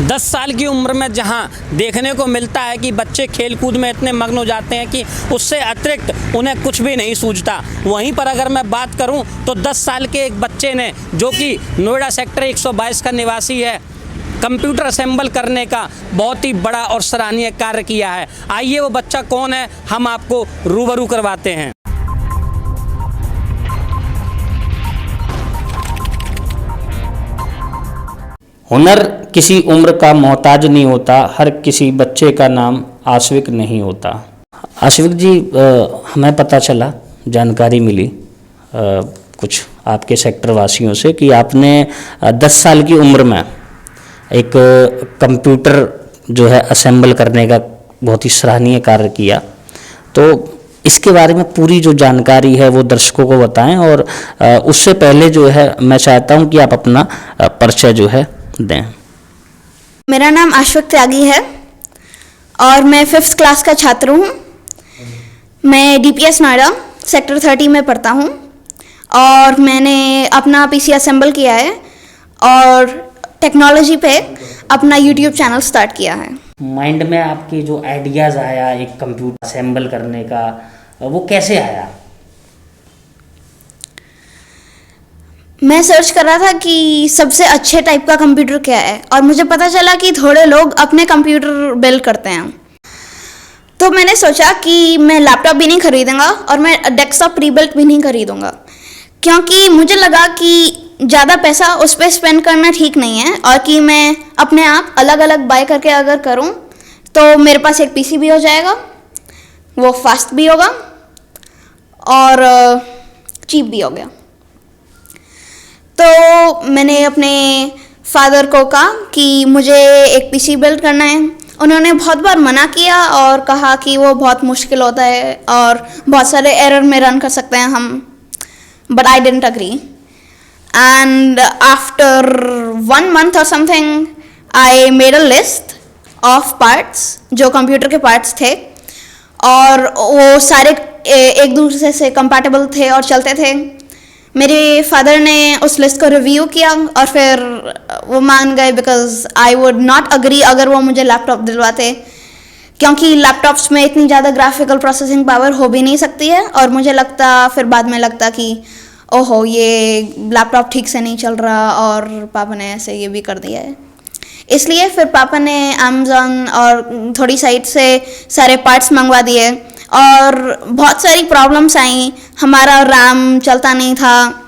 10 साल की उम्र में जहां देखने को मिलता है कि बच्चे खेल कूद में इतने मग्न हो जाते हैं कि उससे अतिरिक्त उन्हें कुछ भी नहीं सूझता, वहीं पर अगर मैं बात करूं तो 10 साल के एक बच्चे ने, जो कि नोएडा सेक्टर 122 का निवासी है, कंप्यूटर असेंबल करने का बहुत ही बड़ा और सराहनीय कार्य किया है। आइए वो बच्चा कौन है हम आपको रूबरू करवाते हैं। हुनर किसी उम्र का मोहताज नहीं होता, हर किसी बच्चे का नाम आश्विक नहीं होता। आश्विक जी, हमें पता चला, जानकारी मिली कुछ आपके सेक्टर वासियों से कि आपने 10 साल की उम्र में एक कंप्यूटर जो है असेंबल करने का बहुत ही सराहनीय कार्य किया। तो इसके बारे में पूरी जो जानकारी है वो दर्शकों को बताएं, और उससे पहले जो है मैं चाहता हूं कि आप अपना परिचय जो है दें। मेरा नाम आश्विक त्यागी है और मैं 5th क्लास का छात्र हूँ। मैं DPS नोएडा सेक्टर 30 में पढ़ता हूँ और मैंने अपना PC असेंबल किया है और टेक्नोलॉजी पे अपना YouTube चैनल स्टार्ट किया है। माइंड में आपके जो आइडियाज़ आया एक कंप्यूटर असेंबल करने का, वो कैसे आया? मैं सर्च कर रहा था कि सबसे अच्छे टाइप का कंप्यूटर क्या है और मुझे पता चला कि थोड़े लोग अपने कंप्यूटर बिल्ड करते हैं। तो मैंने सोचा कि मैं लैपटॉप भी नहीं खरीदूंगा और मैं डेस्कटॉप प्री बिल्ट भी नहीं खरीदूंगा, क्योंकि मुझे लगा कि ज़्यादा पैसा उस पर स्पेंड करना ठीक नहीं है और कि मैं अपने आप अलग अलग बाय करके अगर करूं तो मेरे पास एक PC भी हो जाएगा, वो फास्ट भी होगा और चीप भी हो गया। तो मैंने अपने फादर को कहा कि मुझे एक PC बिल्ड करना है। उन्होंने बहुत बार मना किया और कहा कि वो बहुत मुश्किल होता है और बहुत सारे एरर में रन कर सकते हैं हम, but I didn't agree. And after 1 month or something I made a list of parts जो कंप्यूटर के पार्ट्स थे और वो सारे एक दूसरे से कंपैटिबल थे और चलते थे। मेरे फादर ने उस लिस्ट को रिव्यू किया और फिर वो मान गए, because I would not agree अगर वो मुझे लैपटॉप दिलवाते, क्योंकि लैपटॉप्स में इतनी ज़्यादा ग्राफिकल प्रोसेसिंग पावर हो भी नहीं सकती है और मुझे लगता फिर बाद में लगता कि ओहो ये लैपटॉप ठीक से नहीं चल रहा और पापा ने ऐसे ये भी कर दिया है। इसलिए फिर पापा ने अमेज़न और थोड़ी साइट से सारे पार्ट्स मंगवा दिए और बहुत सारी प्रॉब्लम्स आई। हमारा रैम चलता नहीं था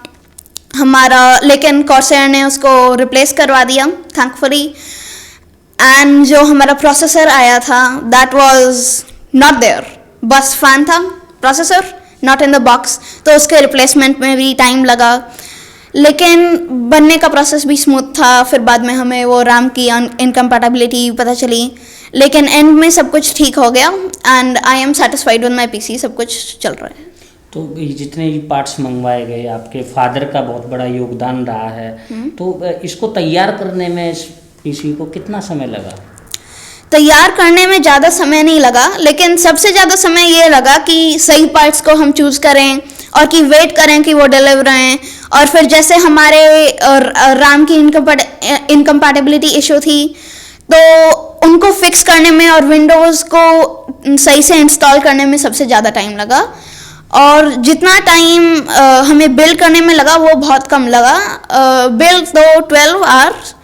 हमारा, लेकिन कॉर्सर ने उसको रिप्लेस करवा दिया थैंकफुली। एंड जो हमारा प्रोसेसर आया था दैट वाज नॉट देयर, बस फैन था processor, not in the box, तो उसके रिप्लेसमेंट में भी टाइम लगा, लेकिन बनने का प्रोसेस भी स्मूथ था। फिर बाद में हमें वो रैम की इनकम्पैटिबिलिटी पता चली, लेकिन एंड में सब कुछ ठीक हो गया and I am satisfied with my PC, सब कुछ चल रहा है। तो जितने भी पार्ट्स मंगवाए गए, आपके फादर का बहुत बड़ा योगदान रहा है, तो इसको तैयार करने में इस PC को कितना समय लगा? तैयार करने में ज़्यादा समय नहीं लगा, लेकिन सबसे ज़्यादा समय ये लगा कि सही पार्ट्स को हम चूज़ करें और कि वेट करें कि वो डिलीवर आएँ। और फिर जैसे हमारे रैम की इनकम्पैटिबिलिटी इशू थी तो उनको फिक्स करने में और विंडोज़ को सही से इंस्टॉल करने में सबसे ज़्यादा टाइम लगा, और जितना टाइम हमें बिल्ड करने में लगा वो बहुत कम लगा। बिल्ड तो 12 आवर्स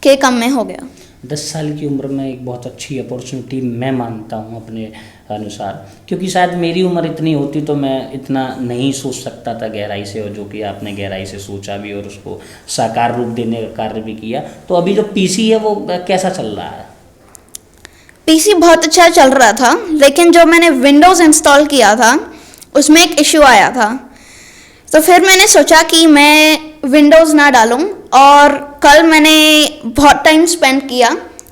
के कम में हो गया। 10 साल की उम्र में एक बहुत अच्छी अपॉर्चुनिटी मैं मानता हूँ अपने अनुसार, क्योंकि शायद मेरी उम्र इतनी होती तो मैं इतना नहीं सोच सकता था गहराई से, और जो कि आपने गहराई से सोचा भी और उसको साकार रूप देने का कार्य भी किया। तो अभी जो PC है वो कैसा चल रहा है? PC बहुत अच्छा चल रहा था, लेकिन जो मैंने विंडोज़ इंस्टॉल किया था उसमें एक इशू आया था। तो फिर मैंने सोचा कि मैं विंडोज़ ना डालूं, और कल मैंने बहुत टाइम स्पेंड किया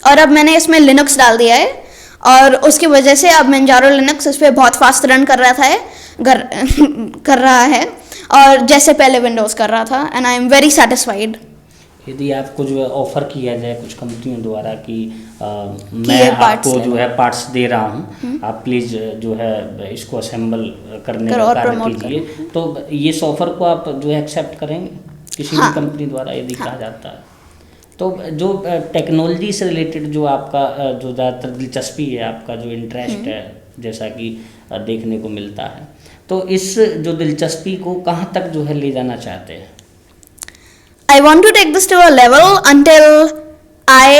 और अब मैंने इसमें लिनक्स डाल दिया है और उसकी वजह से अब मंजारो लिनक्स इस पर बहुत फास्ट रन कर रहा है और जैसे पहले विंडोज़ कर रहा था, and I am very satisfied. यदि आपको जो है ऑफ़र किया जाए कुछ कंपनियों द्वारा कि मैं आपको जो है पार्ट्स दे रहा हूँ, आप प्लीज़ जो है इसको असेंबल करने का कार्य कीजिए, तो ये ऑफ़र को आप जो है एक्सेप्ट करेंगे किसी भी कंपनी द्वारा यदि कहा जाता है? तो जो टेक्नोलॉजी से रिलेटेड जो आपका जो ज़्यादातर दिलचस्पी है, आपका जो इंटरेस्ट है, जैसा कि देखने को मिलता है, तो इस जो दिलचस्पी को कहाँ तक जो है ले जाना चाहते हैं? I want to take this to a level until I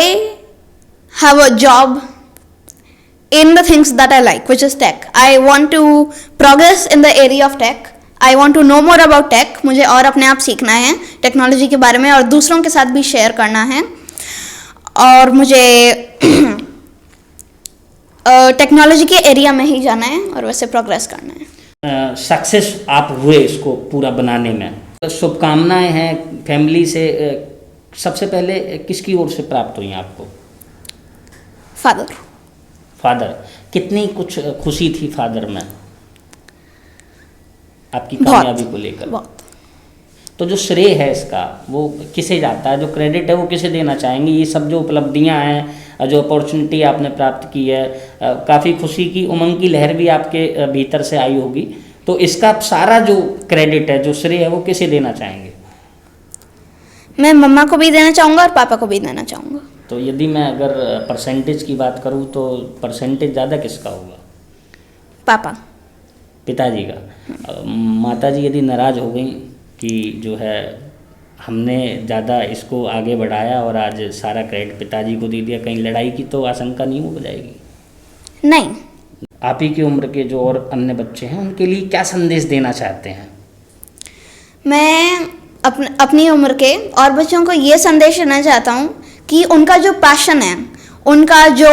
have a job in the things that I like, which is tech. I want to progress in the area of tech. I want to know more about tech. मुझे और अपने आप सीखना है technology के बारे में और दूसरों के साथ भी शेयर करना है, और मुझे टेक्नोलॉजी के एरिया में ही जाना है और वैसे प्रोग्रेस करना है। सक्सेस आप हुए इसको पूरा बनाने में, शुभकामनाएं हैं फैमिली से। सबसे पहले किसकी ओर से प्राप्त हुई आपको? फादर। कितनी कुछ खुशी थी फादर में आपकी कामयाबी को लेकर? बहुत। तो जो श्रेय है इसका वो किसे जाता है, जो क्रेडिट है वो किसे देना चाहेंगे? ये सब जो उपलब्धियां हैं, जो अपॉर्चुनिटी आपने प्राप्त की है, काफ़ी खुशी की उमंग की लहर भी आपके भीतर से आई होगी, तो इसका सारा जो क्रेडिट है, जो श्रेय है, वो किसे देना चाहेंगे? मैं मम्मा को भी देना चाहूँगा और पापा को भी देना चाहूँगा। तो यदि मैं अगर परसेंटेज की बात करूँ तो परसेंटेज ज़्यादा किसका होगा? पापा। पिताजी का। माताजी यदि नाराज़ हो गई कि जो है हमने ज़्यादा इसको आगे बढ़ाया और आज सारा क्रेडिट पिताजी को दे दिया, कहीं लड़ाई की तो आशंका नहीं हो जाएगी? नहीं। आप ही की उम्र के जो और अन्य बच्चे हैं उनके लिए क्या संदेश देना चाहते हैं? मैं अपनी उम्र के और बच्चों को ये संदेश देना चाहता हूँ कि उनका जो पैशन है, उनका जो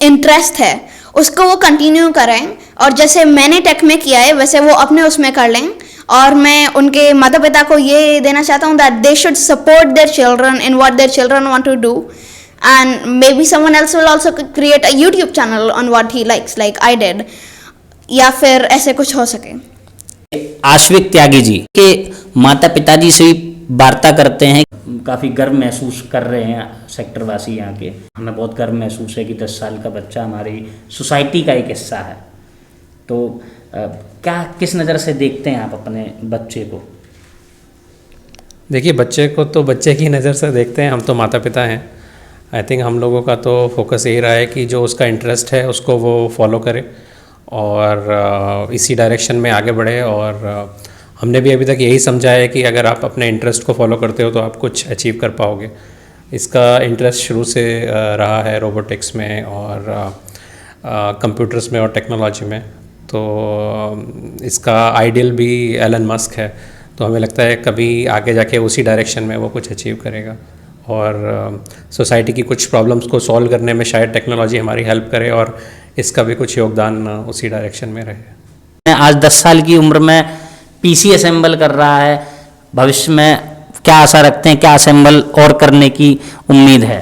इंटरेस्ट है, उसको वो कंटिन्यू करें, और जैसे मैंने टेक में किया है वैसे वो अपने उसमें कर लें। और मैं उनके माता पिता को ये देना चाहता हूँ that they should support their children in what their children want to do, and maybe someone else will also create a YouTube channel on what he likes like I did, या फिर ऐसे कुछ हो सके। आश्विक त्यागी जी के माता पिताजी से भी वार्ता करते हैं, काफ़ी गर्व महसूस कर रहे हैं सेक्टरवासी यहाँ के। हमें बहुत गर्व महसूस है कि 10 साल का बच्चा हमारी सोसाइटी का एक हिस्सा है। तो क्या किस नज़र से देखते हैं आप अपने बच्चे को? देखिए, बच्चे को तो बच्चे की नज़र से देखते हैं, हम तो माता पिता हैं। आई थिंक हम लोगों का तो फोकस यही रहा है कि जो उसका इंटरेस्ट है उसको वो फॉलो करे और इसी डायरेक्शन में आगे बढ़े। और हमने भी अभी तक यही समझा है कि अगर आप अपने इंटरेस्ट को फॉलो करते हो तो आप कुछ अचीव कर पाओगे। इसका इंटरेस्ट शुरू से रहा है रोबोटिक्स में और कंप्यूटर्स में और टेक्नोलॉजी में। तो इसका आइडियल भी एलन मस्क है, तो हमें लगता है कभी आगे जाके उसी डायरेक्शन में वो कुछ अचीव करेगा और सोसाइटी की कुछ प्रॉब्लम्स को सॉल्व करने में शायद टेक्नोलॉजी हमारी हेल्प करे और इसका भी कुछ योगदान उसी डायरेक्शन में रहे। आज 10 साल की उम्र में पीसी असेंबल कर रहा है, भविष्य में क्या आशा रखते हैं, क्या असेंबल और करने की उम्मीद है?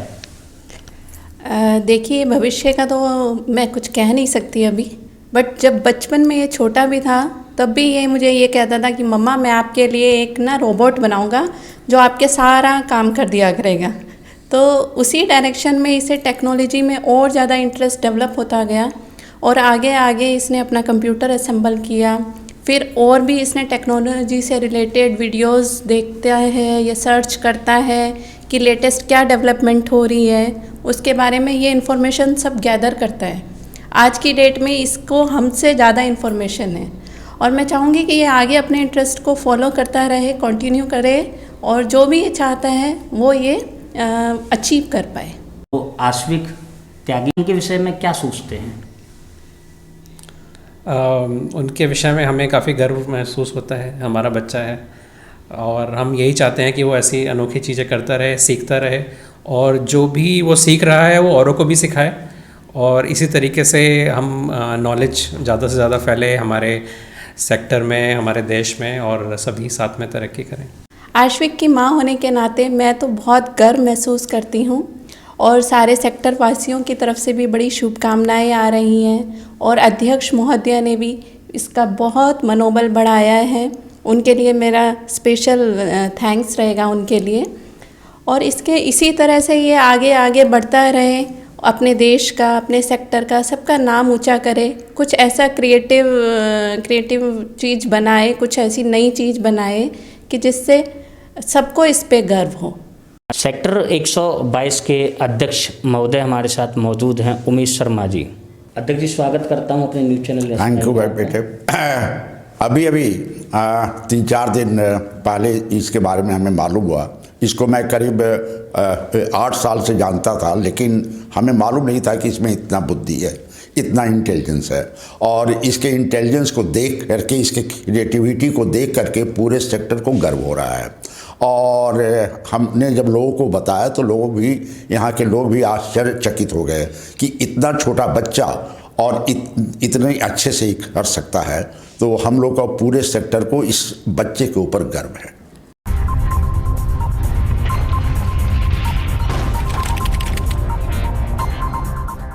देखिए, भविष्य का तो मैं कुछ कह नहीं सकती अभी, बट जब बचपन में ये छोटा भी था तब भी ये मुझे ये कहता था कि मम्मा मैं आपके लिए एक ना रोबोट बनाऊंगा जो आपके सारा काम कर दिया करेगा। तो उसी डायरेक्शन में इसे टेक्नोलॉजी में और ज़्यादा इंटरेस्ट डेवलप होता गया और आगे आगे इसने अपना कंप्यूटर असेंबल किया। फिर और भी इसने टेक्नोलॉजी से रिलेटेड वीडियोस देखता है या सर्च करता है कि लेटेस्ट क्या डेवलपमेंट हो रही है, उसके बारे में ये इन्फॉर्मेशन सब गैदर करता है। आज की डेट में इसको हमसे ज़्यादा इन्फॉर्मेशन है और मैं चाहूँगी कि ये आगे अपने इंटरेस्ट को फॉलो करता रहे, कंटिन्यू करे और जो भी ये चाहता है वो ये अचीव कर पाए। तो आश्विक त्यागी के विषय में क्या सोचते हैं? उनके विषय में हमें काफ़ी गर्व महसूस होता है, हमारा बच्चा है और हम यही चाहते हैं कि वो ऐसी अनोखी चीज़ें करता रहे, सीखता रहे और जो भी वो सीख रहा है वो औरों को भी सिखाए और इसी तरीके से हम नॉलेज ज़्यादा से ज़्यादा फैले हमारे सेक्टर में, हमारे देश में और सभी साथ में तरक्की करें। आश्विक की माँ होने के नाते मैं तो बहुत गर्व महसूस करती हूँ और सारे सेक्टर वासियों की तरफ से भी बड़ी शुभकामनाएं आ रही हैं और अध्यक्ष महोदया ने भी इसका बहुत मनोबल बढ़ाया है। उनके लिए मेरा स्पेशल थैंक्स रहेगा उनके लिए और इसके इसी तरह से ये आगे आगे बढ़ता रहे, अपने देश का, अपने सेक्टर का, सबका नाम ऊंचा करे, कुछ ऐसा क्रिएटिव चीज़ बनाए, कुछ ऐसी नई चीज़ बनाए कि जिससे सबको इस पे गर्व हो। सेक्टर 122 के अध्यक्ष महोदय हमारे साथ मौजूद हैं, उमेश शर्मा जी। अध्यक्ष जी, स्वागत करता हूं अपने न्यूज़ चैनल। थैंक यू भाई बेटे। अभी 3-4 दिन पहले इसके बारे में हमें मालूम हुआ। इसको मैं करीब 8 साल से जानता था, लेकिन हमें मालूम नहीं था कि इसमें इतना बुद्धि है, इतना इंटेलिजेंस है। और इसके इंटेलिजेंस को देख करके, इसके क्रिएटिविटी को देख करके पूरे सेक्टर को गर्व हो रहा है। और हमने जब लोगों को बताया तो लोग भी, यहाँ के लोग भी आश्चर्यचकित हो गए कि इतना छोटा बच्चा और इतने अच्छे से कर सकता है। तो हम लोग का पूरे सेक्टर को इस बच्चे के ऊपर गर्व है।